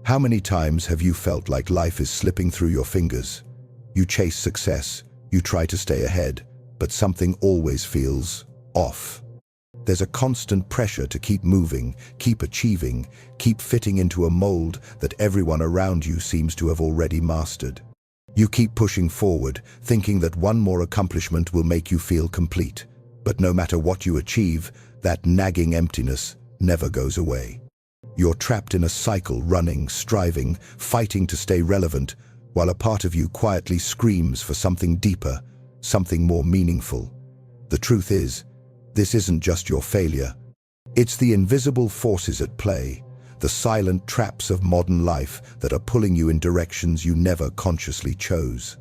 How many times have you felt like life is slipping through your fingers? You chase success, you try to stay ahead, but something always feels off. There's a constant pressure to keep moving, keep achieving, keep fitting into a mold that everyone around you seems to have already mastered. You keep pushing forward, thinking that one more accomplishment will make you feel complete. But no matter what you achieve, that nagging emptiness never goes away. You're trapped in a cycle, running, striving, fighting to stay relevant, while a part of you quietly screams for something deeper, something more meaningful. The truth is, this isn't just your failure. It's the invisible forces at play, the silent traps of modern life that are pulling you in directions you never consciously chose.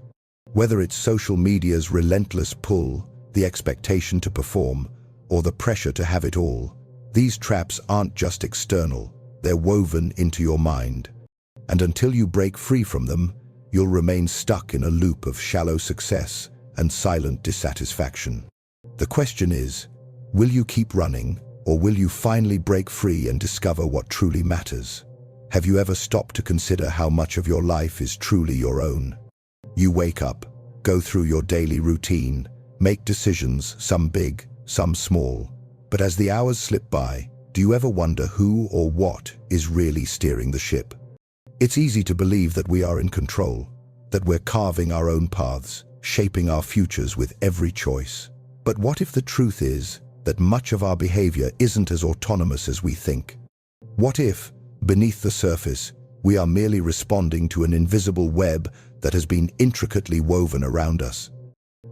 Whether it's social media's relentless pull, the expectation to perform, or the pressure to have it all, these traps aren't just external, they're woven into your mind. And until you break free from them, you'll remain stuck in a loop of shallow success and silent dissatisfaction. The question is, will you keep running, or will you finally break free and discover what truly matters? Have you ever stopped to consider how much of your life is truly your own? You wake up, go through your daily routine, make decisions, some big, some small. But as the hours slip by, do you ever wonder who or what is really steering the ship? It's easy to believe that we are in control, that we're carving our own paths, shaping our futures with every choice. But what if the truth is that much of our behavior isn't as autonomous as we think? What if, beneath the surface, we are merely responding to an invisible web that has been intricately woven around us?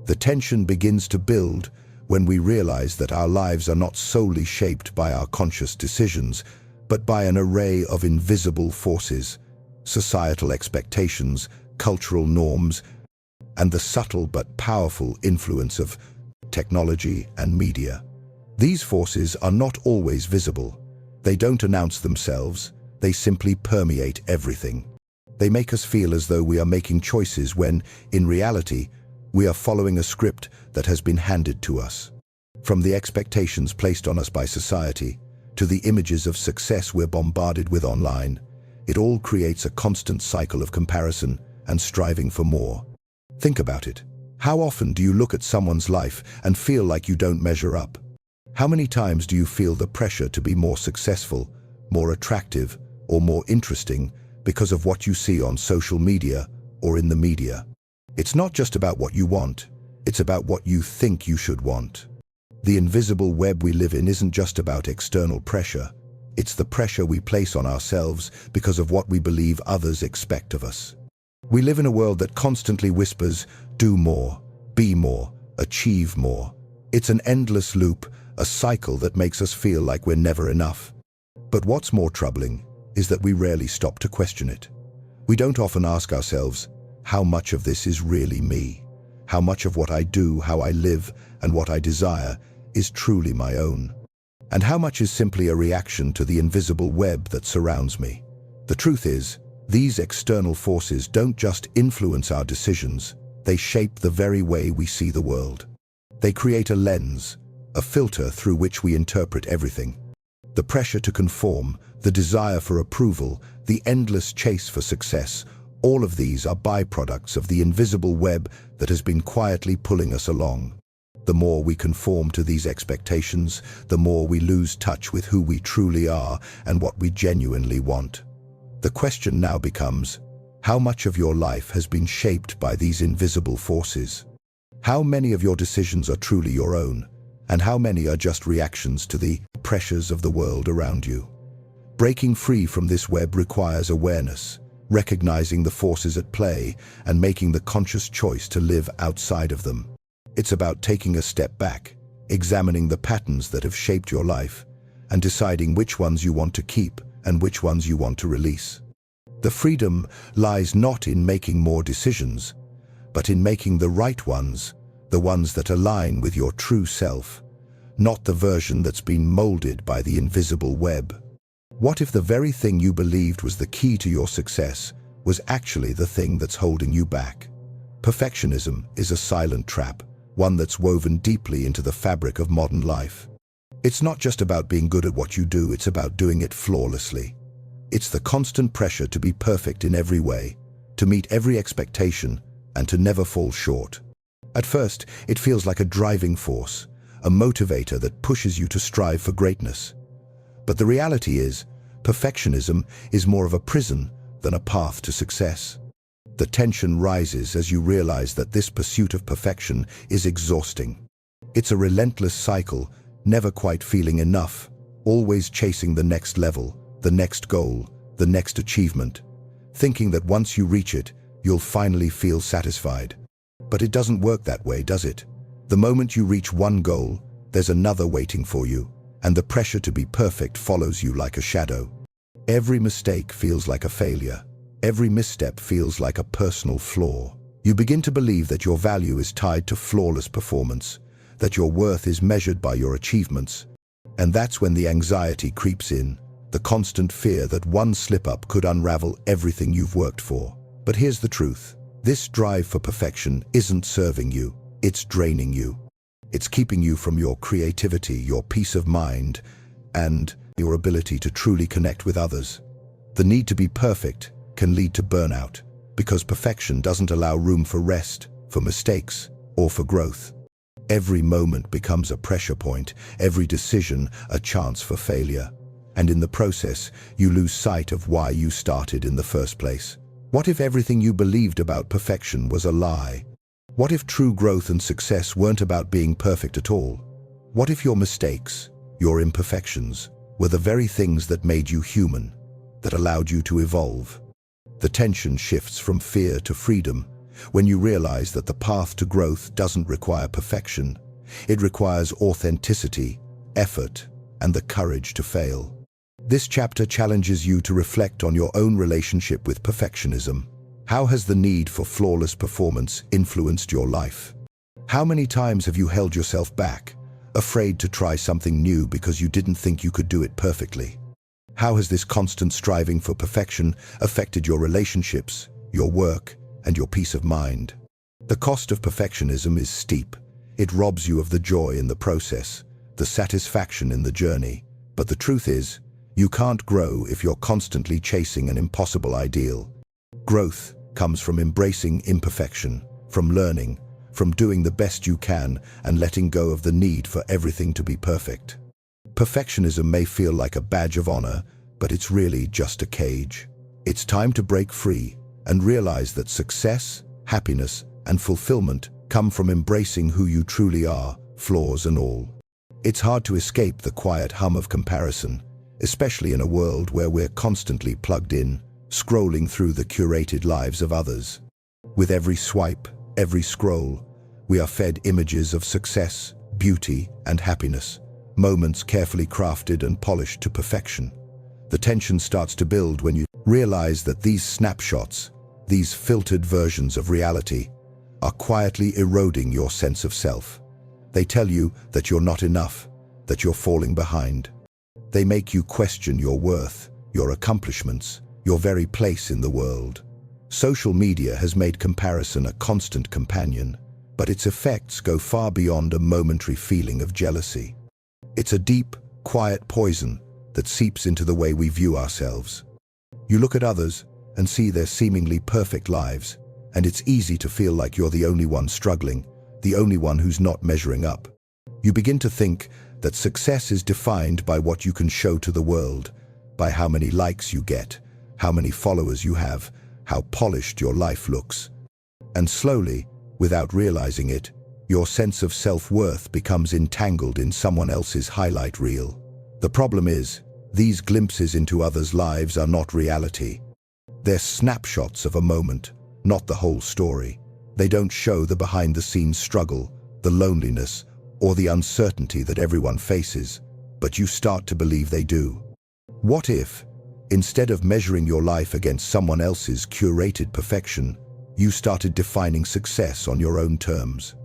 The tension begins to build when we realize that our lives are not solely shaped by our conscious decisions, but by an array of invisible forces, societal expectations, cultural norms, and the subtle but powerful influence of technology and media. These forces are not always visible. They don't announce themselves, they simply permeate everything. They make us feel as though we are making choices when, in reality, we are following a script that has been handed to us. From the expectations placed on us by society, to the images of success we're bombarded with online, it all creates a constant cycle of comparison and striving for more. Think about it. How often do you look at someone's life and feel like you don't measure up? How many times do you feel the pressure to be more successful, more attractive, or more interesting because of what you see on social media or in the media? It's not just about what you want, it's about what you think you should want. The invisible web we live in isn't just about external pressure, it's the pressure we place on ourselves because of what we believe others expect of us. We live in a world that constantly whispers, do more, be more, achieve more. It's an endless loop, a cycle that makes us feel like we're never enough. But what's more troubling is that we rarely stop to question it. We don't often ask ourselves, how much of this is really me? How much of what I do, how I live, and what I desire is truly my own? And how much is simply a reaction to the invisible web that surrounds me? The truth is, these external forces don't just influence our decisions, they shape the very way we see the world. They create a lens, a filter through which we interpret everything. The pressure to conform, the desire for approval, the endless chase for success, all of these are byproducts of the invisible web that has been quietly pulling us along. The more we conform to these expectations, the more we lose touch with who we truly are and what we genuinely want. The question now becomes, how much of your life has been shaped by these invisible forces? How many of your decisions are truly your own, and how many are just reactions to the pressures of the world around you? Breaking free from this web requires awareness, recognizing the forces at play and making the conscious choice to live outside of them. It's about taking a step back, examining the patterns that have shaped your life, and deciding which ones you want to keep and which ones you want to release. The freedom lies not in making more decisions, but in making the right ones, the ones that align with your true self, not the version that's been molded by the invisible web. What if the very thing you believed was the key to your success was actually the thing that's holding you back? Perfectionism is a silent trap, one that's woven deeply into the fabric of modern life. It's not just about being good at what you do, it's about doing it flawlessly. It's the constant pressure to be perfect in every way, to meet every expectation, and to never fall short. At first, it feels like a driving force, a motivator that pushes you to strive for greatness. But the reality is, perfectionism is more of a prison than a path to success. The tension rises as you realize that this pursuit of perfection is exhausting. It's a relentless cycle, never quite feeling enough, always chasing the next level, the next goal, the next achievement, thinking that once you reach it, you'll finally feel satisfied. But it doesn't work that way, does it? The moment you reach one goal, there's another waiting for you, and the pressure to be perfect follows you like a shadow. Every mistake feels like a failure. Every misstep feels like a personal flaw. You begin to believe that your value is tied to flawless performance, that your worth is measured by your achievements. And that's when the anxiety creeps in, the constant fear that one slip-up could unravel everything you've worked for. But here's the truth. This drive for perfection isn't serving you, it's draining you. It's keeping you from your creativity, your peace of mind, and your ability to truly connect with others. The need to be perfect can lead to burnout, because perfection doesn't allow room for rest, for mistakes, or for growth. Every moment becomes a pressure point, every decision a chance for failure. And in the process, you lose sight of why you started in the first place. What if everything you believed about perfection was a lie? What if true growth and success weren't about being perfect at all? What if your mistakes, your imperfections, were the very things that made you human, that allowed you to evolve? The tension shifts from fear to freedom when you realize that the path to growth doesn't require perfection. It requires authenticity, effort, and the courage to fail. This chapter challenges you to reflect on your own relationship with perfectionism. How has the need for flawless performance influenced your life? How many times have you held yourself back, afraid to try something new because you didn't think you could do it perfectly? How has this constant striving for perfection affected your relationships, your work, and your peace of mind? The cost of perfectionism is steep. It robs you of the joy in the process, the satisfaction in the journey. But the truth is, you can't grow if you're constantly chasing an impossible ideal. Growth comes from embracing imperfection, from learning, from doing the best you can and letting go of the need for everything to be perfect. Perfectionism may feel like a badge of honor, but it's really just a cage. It's time to break free and realize that success, happiness, and fulfillment come from embracing who you truly are, flaws and all. It's hard to escape the quiet hum of comparison, especially in a world where we're constantly plugged in, scrolling through the curated lives of others. With every swipe, every scroll, we are fed images of success, beauty, and happiness, moments carefully crafted and polished to perfection. The tension starts to build when you realize that these snapshots, these filtered versions of reality, are quietly eroding your sense of self. They tell you that you're not enough, that you're falling behind. They make you question your worth, your accomplishments, your very place in the world. Social media has made comparison a constant companion, but its effects go far beyond a momentary feeling of jealousy. It's a deep, quiet poison that seeps into the way we view ourselves. You look at others and see their seemingly perfect lives, and it's easy to feel like you're the only one struggling, the only one who's not measuring up. You begin to think that success is defined by what you can show to the world, by how many likes you get, how many followers you have, how polished your life looks. And slowly, without realizing it, your sense of self-worth becomes entangled in someone else's highlight reel. The problem is, these glimpses into others' lives are not reality. They're snapshots of a moment, not the whole story. They don't show the behind-the-scenes struggle, the loneliness, or the uncertainty that everyone faces, but you start to believe they do. What if, instead of measuring your life against someone else's curated perfection, you started defining success on your own terms?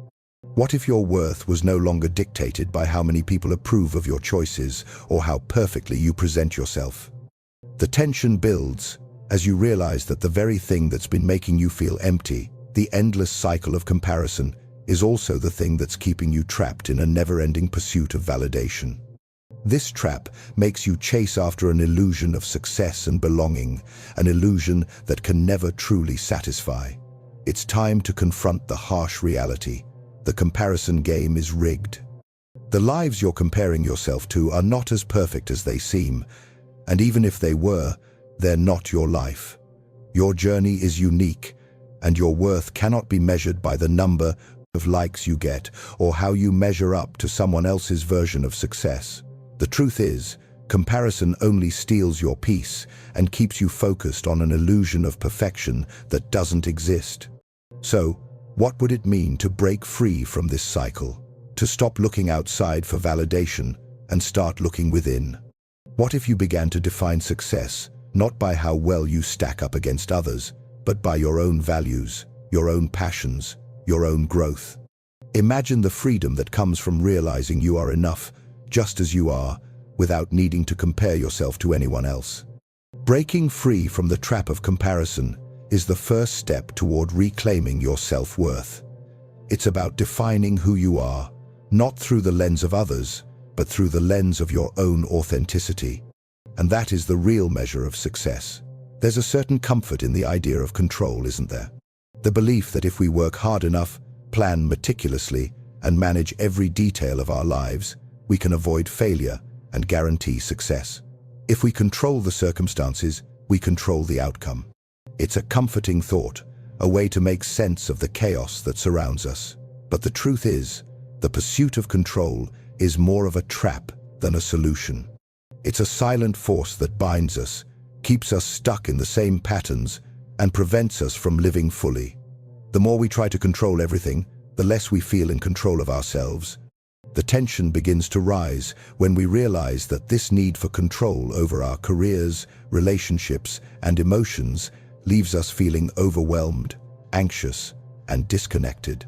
What if your worth was no longer dictated by how many people approve of your choices or how perfectly you present yourself? The tension builds as you realize that the very thing that's been making you feel empty, the endless cycle of comparison, is also the thing that's keeping you trapped in a never-ending pursuit of validation. This trap makes you chase after an illusion of success and belonging, an illusion that can never truly satisfy. It's time to confront the harsh reality. The comparison game is rigged. The lives you're comparing yourself to are not as perfect as they seem, and even if they were, they're not your life. Your journey is unique, and your worth cannot be measured by the number of likes you get or how you measure up to someone else's version of success. The truth is, comparison only steals your peace and keeps you focused on an illusion of perfection that doesn't exist. So, what would it mean to break free from this cycle? To stop looking outside for validation and start looking within? What if you began to define success not by how well you stack up against others, but by your own values, your own passions, your own growth? Imagine the freedom that comes from realizing you are enough just as you are, without needing to compare yourself to anyone else. Breaking free from the trap of comparison is the first step toward reclaiming your self-worth. It's about defining who you are, not through the lens of others, but through the lens of your own authenticity. And that is the real measure of success. There's a certain comfort in the idea of control, isn't there? The belief that if we work hard enough, plan meticulously, and manage every detail of our lives, we can avoid failure and guarantee success. If we control the circumstances, we control the outcome. It's a comforting thought, a way to make sense of the chaos that surrounds us. But the truth is, the pursuit of control is more of a trap than a solution. It's a silent force that binds us, keeps us stuck in the same patterns, and prevents us from living fully. The more we try to control everything, the less we feel in control of ourselves. The tension begins to rise when we realize that this need for control over our careers, relationships, and emotions leaves us feeling overwhelmed, anxious, and disconnected.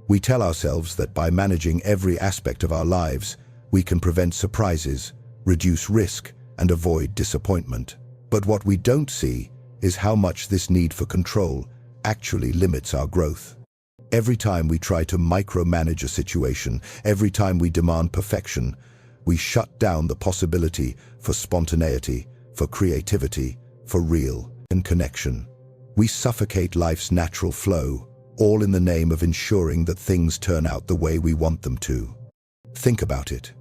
We tell ourselves that by managing every aspect of our lives, we can prevent surprises, reduce risk, and avoid disappointment. But what we don't see is how much this need for control actually limits our growth. Every time we try to micromanage a situation, every time we demand perfection, we shut down the possibility for spontaneity, for creativity, for real and connection. We suffocate life's natural flow, all in the name of ensuring that things turn out the way we want them to. Think about it.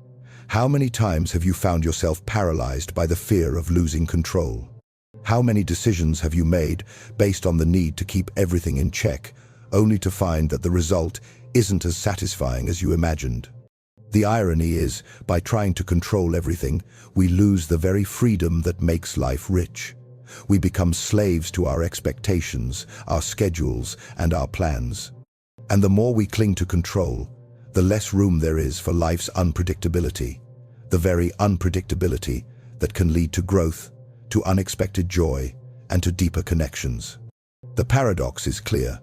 How many times have you found yourself paralyzed by the fear of losing control? How many decisions have you made based on the need to keep everything in check, only to find that the result isn't as satisfying as you imagined? The irony is, by trying to control everything, we lose the very freedom that makes life rich. We become slaves to our expectations, our schedules, and our plans. And the more we cling to control, the less room there is for life's unpredictability, the very unpredictability that can lead to growth, to unexpected joy, and to deeper connections. The paradox is clear.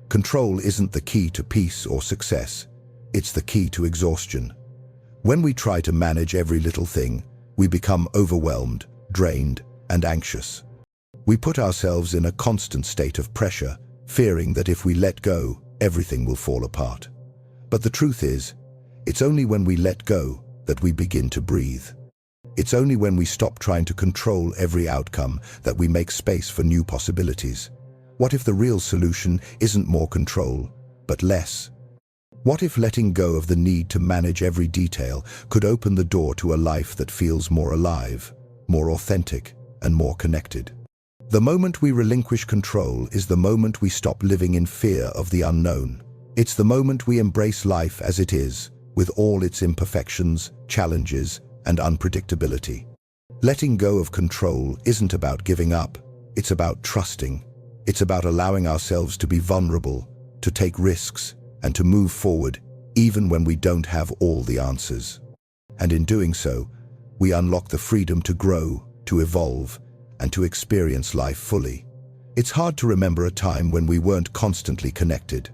Control isn't the key to peace or success. It's the key to exhaustion. When we try to manage every little thing, we become overwhelmed, drained, and anxious. We put ourselves in a constant state of pressure, fearing that if we let go, everything will fall apart. But the truth is, it's only when we let go that we begin to breathe. It's only when we stop trying to control every outcome that we make space for new possibilities. What if the real solution isn't more control, but less? What if letting go of the need to manage every detail could open the door to a life that feels more alive, more authentic, and more connected? The moment we relinquish control is the moment we stop living in fear of the unknown. It's the moment we embrace life as it is, with all its imperfections, challenges, and unpredictability. Letting go of control isn't about giving up, it's about trusting. It's about allowing ourselves to be vulnerable, to take risks, and to move forward even when we don't have all the answers. And in doing so, we unlock the freedom to grow, to evolve, and to experience life fully. It's hard to remember a time when we weren't constantly connected.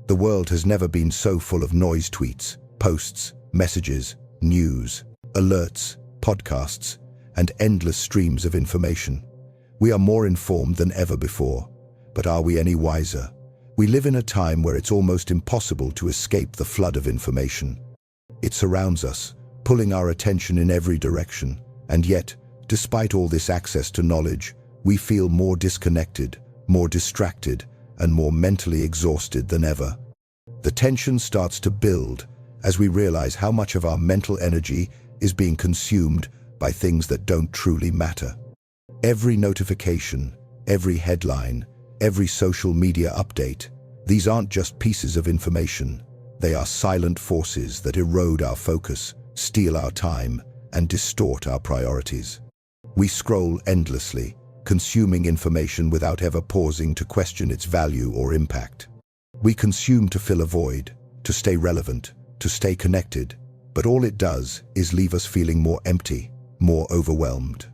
The world has never been so full of noise: tweets, posts, messages, news, alerts, podcasts, and endless streams of information. We are more informed than ever before, but are we any wiser? We live in a time where it's almost impossible to escape the flood of information. It surrounds us, pulling our attention in every direction. And yet, despite all this access to knowledge, we feel more disconnected, more distracted, and more mentally exhausted than ever. The tension starts to build as we realize how much of our mental energy is being consumed by things that don't truly matter. Every notification, every headline, every social media update, these aren't just pieces of information. They are silent forces that erode our focus, steal our time, and distort our priorities. We scroll endlessly, consuming information without ever pausing to question its value or impact. We consume to fill a void, to stay relevant, to stay connected, but all it does is leave us feeling more empty, more overwhelmed.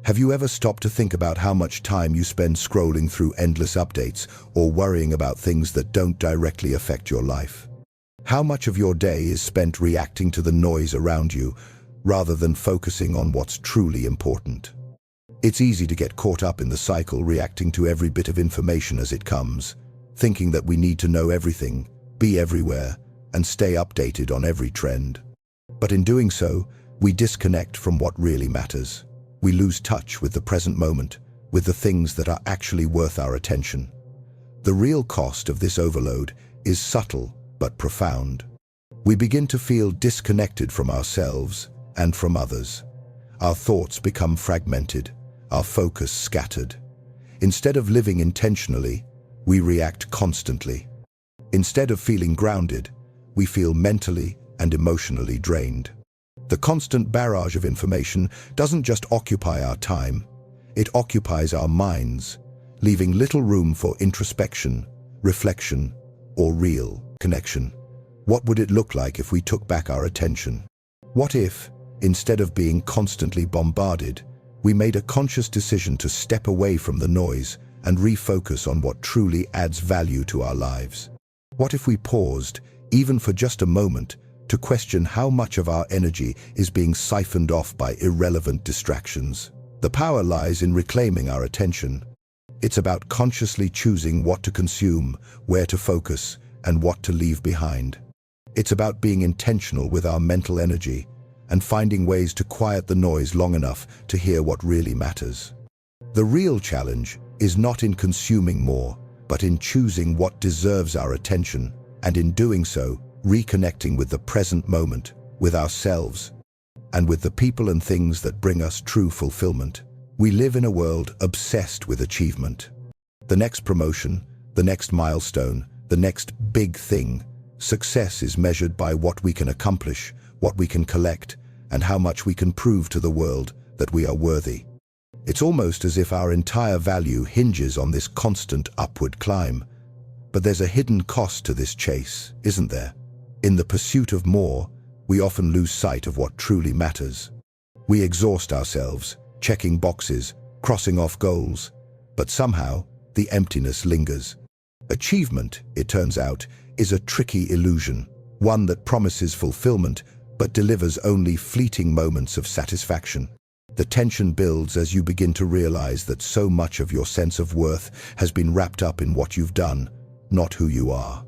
Have you ever stopped to think about how much time you spend scrolling through endless updates or worrying about things that don't directly affect your life? How much of your day is spent reacting to the noise around you rather than focusing on what's truly important? It's easy to get caught up in the cycle, reacting to every bit of information as it comes, thinking that we need to know everything, be everywhere, and stay updated on every trend. But in doing so, we disconnect from what really matters. We lose touch with the present moment, with the things that are actually worth our attention. The real cost of this overload is subtle but profound. We begin to feel disconnected from ourselves and from others. Our thoughts become fragmented, our focus scattered. Instead of living intentionally, we react constantly. Instead of feeling grounded, we feel mentally and emotionally drained. The constant barrage of information doesn't just occupy our time, it occupies our minds, leaving little room for introspection, reflection, or real connection. What would it look like if we took back our attention? What if, instead of being constantly bombarded, we made a conscious decision to step away from the noise and refocus on what truly adds value to our lives? What if we paused, even for just a moment, to question how much of our energy is being siphoned off by irrelevant distractions? The power lies in reclaiming our attention. It's about consciously choosing what to consume, where to focus, and what to leave behind. It's about being intentional with our mental energy and finding ways to quiet the noise long enough to hear what really matters. The real challenge is not in consuming more, but in choosing what deserves our attention, and in doing so, reconnecting with the present moment, with ourselves, and with the people and things that bring us true fulfillment. We live in a world obsessed with achievement. The next promotion, the next milestone, the next big thing. Success is measured by what we can accomplish, what we can collect, and how much we can prove to the world that we are worthy. It's almost as if our entire value hinges on this constant upward climb. But there's a hidden cost to this chase, isn't there? In the pursuit of more, we often lose sight of what truly matters. We exhaust ourselves, checking boxes, crossing off goals, but somehow the emptiness lingers. Achievement, it turns out, is a tricky illusion, one that promises fulfillment but delivers only fleeting moments of satisfaction. The tension builds as you begin to realize that so much of your sense of worth has been wrapped up in what you've done, not who you are.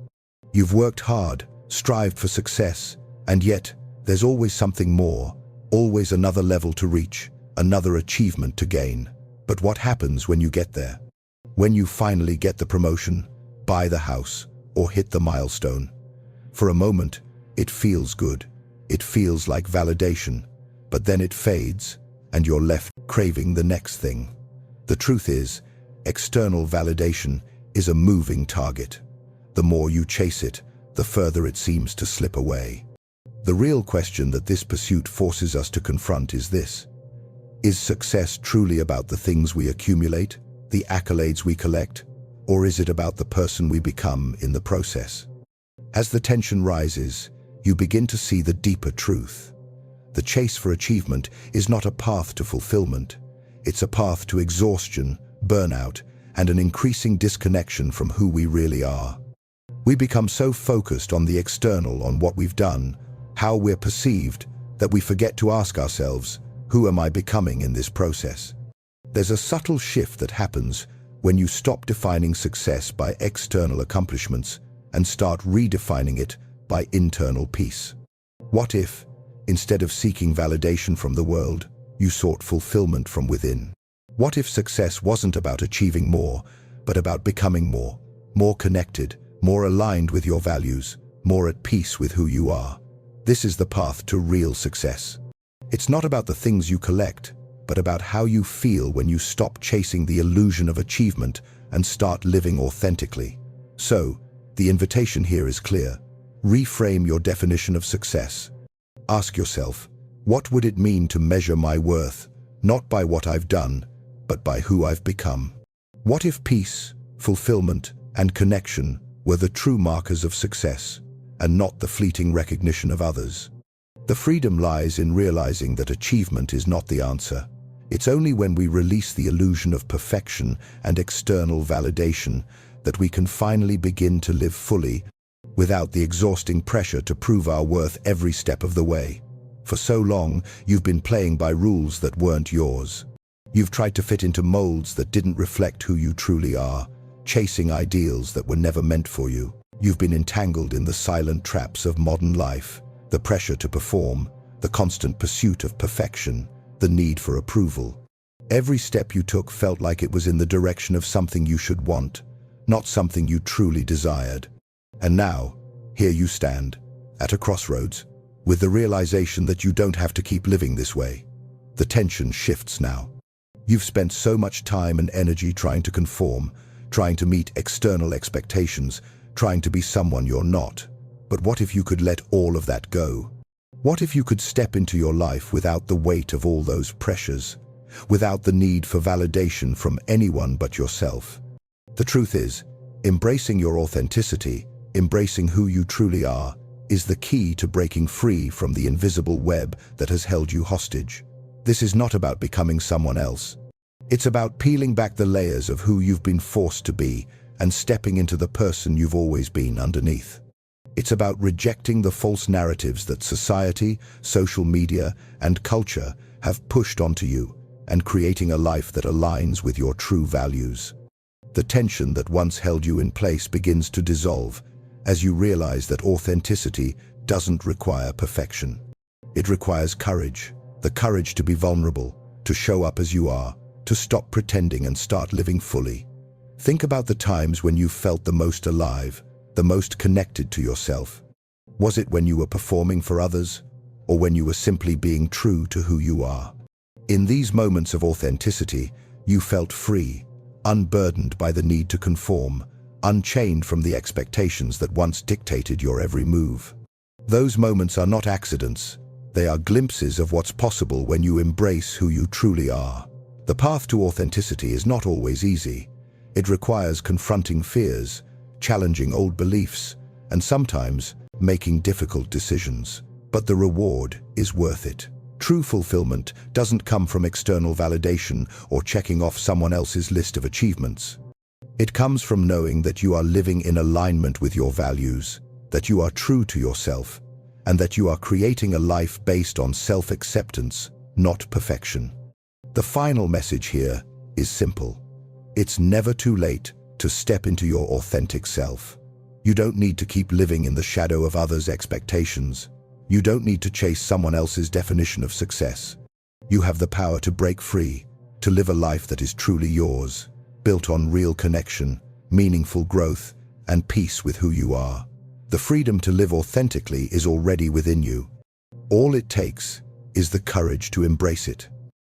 You've worked hard, strived for success, and yet there's always something more, always another level to reach, another achievement to gain. But what happens when you get there? When you finally get the promotion, buy the house, or hit the milestone? For a moment, it feels good. It feels like validation, but then it fades, and you're left craving the next thing. The truth is, external validation is a moving target. The more you chase it, the further it seems to slip away. The real question that this pursuit forces us to confront is this: is success truly about the things we accumulate, the accolades we collect, or is it about the person we become in the process? As the tension rises, you begin to see the deeper truth. The chase for achievement is not a path to fulfillment. It's a path to exhaustion, burnout, and an increasing disconnection from who we really are. We become so focused on the external, on what we've done, how we're perceived, that we forget to ask ourselves, who am I becoming in this process? There's a subtle shift that happens when you stop defining success by external accomplishments and start redefining it by internal peace. What if, Instead of seeking validation from the world, you sought fulfillment from within. What if success wasn't about achieving more, but about becoming more? More connected, more aligned with your values, more at peace with who you are. This is the path to real success. It's not about the things you collect, but about how you feel when you stop chasing the illusion of achievement and start living authentically. So, the invitation here is clear. Reframe your definition of success. Ask yourself, what would it mean to measure my worth, not by what I've done, but by who I've become? What if peace, fulfillment, and connection were the true markers of success, and not the fleeting recognition of others? The freedom lies in realizing that achievement is not the answer. It's only when we release the illusion of perfection and external validation that we can finally begin to live fully, without the exhausting pressure to prove our worth every step of the way. For so long, you've been playing by rules that weren't yours. You've tried to fit into molds that didn't reflect who you truly are, chasing ideals that were never meant for you. You've been entangled in the silent traps of modern life, the pressure to perform, the constant pursuit of perfection, the need for approval. Every step you took felt like it was in the direction of something you should want, not something you truly desired. And now, here you stand, at a crossroads, with the realization that you don't have to keep living this way. The tension shifts now. You've spent so much time and energy trying to conform, trying to meet external expectations, trying to be someone you're not. But what if you could let all of that go? What if you could step into your life without the weight of all those pressures, without the need for validation from anyone but yourself? The truth is, embracing your authenticity, embracing who you truly are, is the key to breaking free from the invisible web that has held you hostage. This is not about becoming someone else. It's about peeling back the layers of who you've been forced to be and stepping into the person you've always been underneath. It's about rejecting the false narratives that society, social media, and culture have pushed onto you and creating a life that aligns with your true values. The tension that once held you in place begins to dissolve as you realize that authenticity doesn't require perfection. It requires courage, the courage to be vulnerable, to show up as you are, to stop pretending and start living fully. Think about the times when you felt the most alive, the most connected to yourself. Was it when you were performing for others, or when you were simply being true to who you are? In these moments of authenticity, you felt free, unburdened by the need to conform, unchained from the expectations that once dictated your every move. Those moments are not accidents. They are glimpses of what's possible when you embrace who you truly are. The path to authenticity is not always easy. It requires confronting fears, challenging old beliefs, and sometimes making difficult decisions. But the reward is worth it. True fulfillment doesn't come from external validation or checking off someone else's list of achievements. It comes from knowing that you are living in alignment with your values, that you are true to yourself, and that you are creating a life based on self-acceptance, not perfection. The final message here is simple. It's never too late to step into your authentic self. You don't need to keep living in the shadow of others' expectations. You don't need to chase someone else's definition of success. You have the power to break free, to live a life that is truly yours, built on real connection, meaningful growth, and peace with who you are. The freedom to live authentically is already within you. All it takes is the courage to embrace it.